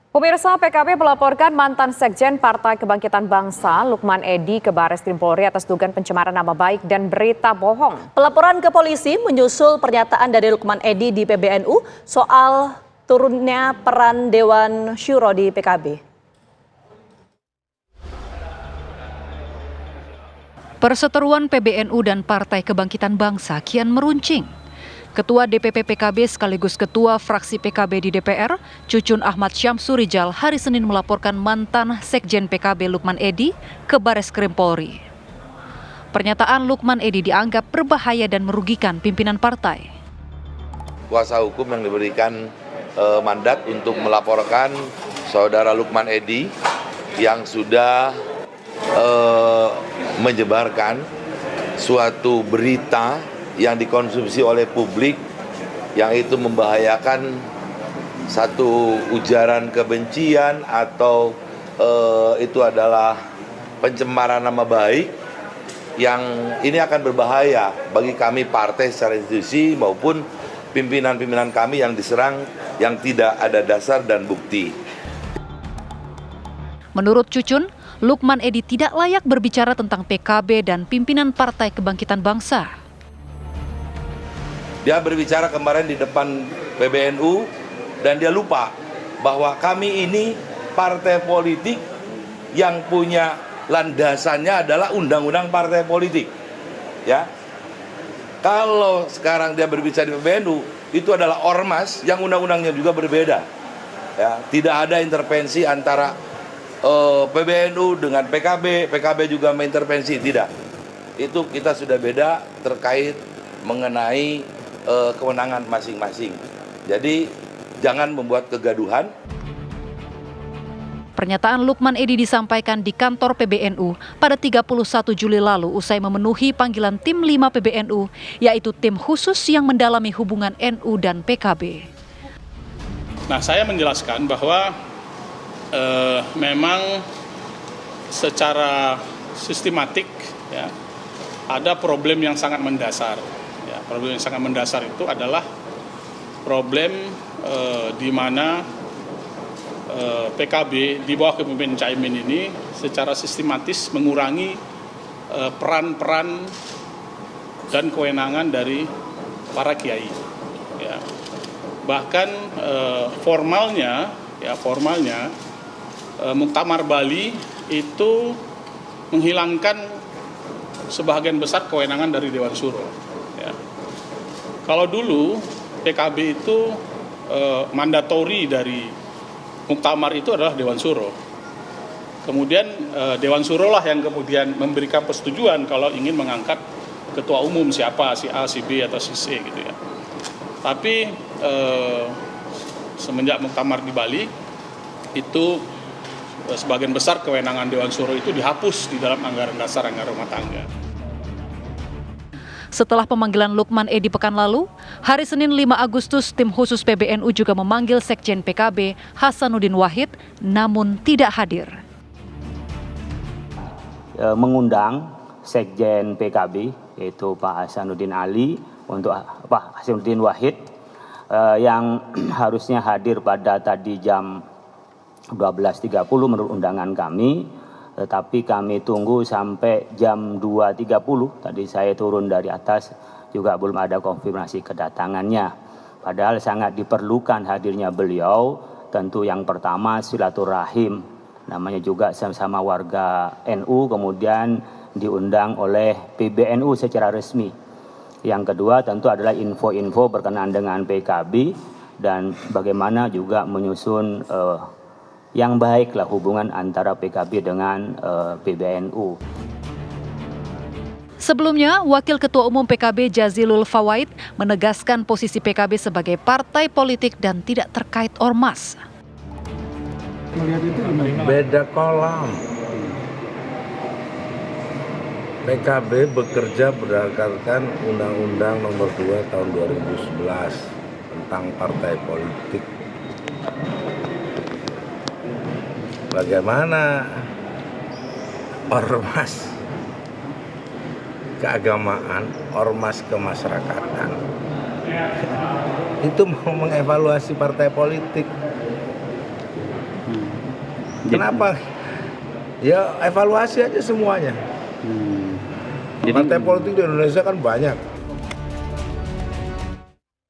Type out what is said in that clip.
Pemirsa, PKB melaporkan mantan Sekjen Partai Kebangkitan Bangsa, Lukman Edy, ke Barreskrim Polri atas dugaan pencemaran nama baik dan berita bohong. Pelaporan ke polisi menyusul pernyataan dari Lukman Edy di PBNU soal turunnya peran Dewan Syuro di PKB. Perseteruan PBNU dan Partai Kebangkitan Bangsa kian meruncing. Ketua DPP PKB sekaligus Ketua Fraksi PKB di DPR, Cucun Ahmad Syamsurijal, hari Senin melaporkan mantan Sekjen PKB Lukman Edy ke Barreskrim Polri. Pernyataan Lukman Edy dianggap berbahaya dan merugikan pimpinan partai. Kuasa hukum yang diberikan mandat untuk melaporkan saudara Lukman Edy yang sudah menyebarkan suatu berita yang dikonsumsi oleh publik yang itu membahayakan satu ujaran kebencian atau itu adalah pencemaran nama baik yang ini akan berbahaya bagi kami partai secara institusi maupun pimpinan-pimpinan kami yang diserang yang tidak ada dasar dan bukti. Menurut Cucun, Lukman Edy tidak layak berbicara tentang PKB dan pimpinan Partai Kebangkitan Bangsa. Dia berbicara kemarin di depan PBNU dan dia lupa bahwa kami ini partai politik yang punya landasannya adalah undang-undang partai politik. Ya. Kalau sekarang dia berbicara di PBNU, itu adalah ormas yang undang-undangnya juga berbeda. Ya, tidak ada intervensi antara PBNU dengan PKB, PKB juga mengintervensi, tidak. Itu kita sudah beda terkait mengenai kewenangan masing-masing. Jadi jangan membuat kegaduhan. Pernyataan Lukman Edy disampaikan di kantor PBNU pada 31 Juli lalu usai memenuhi panggilan tim 5 PBNU, yaitu tim khusus yang mendalami hubungan NU dan PKB. Nah, saya menjelaskan bahwa memang secara sistematik ya, ada problem yang sangat mendasar. Ya, problem yang sangat mendasar itu adalah problem di mana PKB di bawah kepemimpinan Caimin ini secara sistematis mengurangi peran-peran dan kewenangan dari para kiai. Ya. Bahkan formalnya Muktamar Bali itu menghilangkan sebagian besar kewenangan dari Dewan Syuro. Ya. Kalau dulu PKB itu mandatori dari Muktamar itu adalah Dewan Syuro. Kemudian Dewan Syuro lah yang kemudian memberikan persetujuan kalau ingin mengangkat ketua umum siapa, si A, si B atau si C gitu ya. Tapi semenjak Muktamar di Bali itu sebagian besar kewenangan Dewan Syuro itu dihapus di dalam anggaran dasar anggaran rumah tangga. Setelah pemanggilan Lukman Edy pekan lalu, hari Senin 5 Agustus tim khusus PBNU juga memanggil Sekjen PKB Hasanuddin Wahid, namun tidak hadir. Mengundang Sekjen PKB yaitu Pak Hasanuddin Ali untuk Pak Hasanuddin Wahid yang harusnya hadir pada tadi jam 12.30 menurut undangan kami. Tetapi kami tunggu sampai jam 2.30, tadi saya turun dari atas juga belum ada konfirmasi kedatangannya. Padahal sangat diperlukan hadirnya beliau, tentu yang pertama silaturahim, namanya juga sama-sama warga NU, kemudian diundang oleh PBNU secara resmi. Yang kedua tentu adalah info-info berkenaan dengan PKB dan bagaimana juga menyusun yang baiklah hubungan antara PKB dengan PBNU. Sebelumnya, Wakil Ketua Umum PKB Jazilul Fawait menegaskan posisi PKB sebagai partai politik dan tidak terkait ormas. Beda kolam. PKB bekerja berdasarkan Undang-Undang Nomor 2 Tahun 2011 tentang partai politik. Bagaimana ormas keagamaan, ormas kemasyarakatan itu mau mengevaluasi partai politik. Kenapa? Ya evaluasi aja semuanya. Partai politik di Indonesia kan banyak.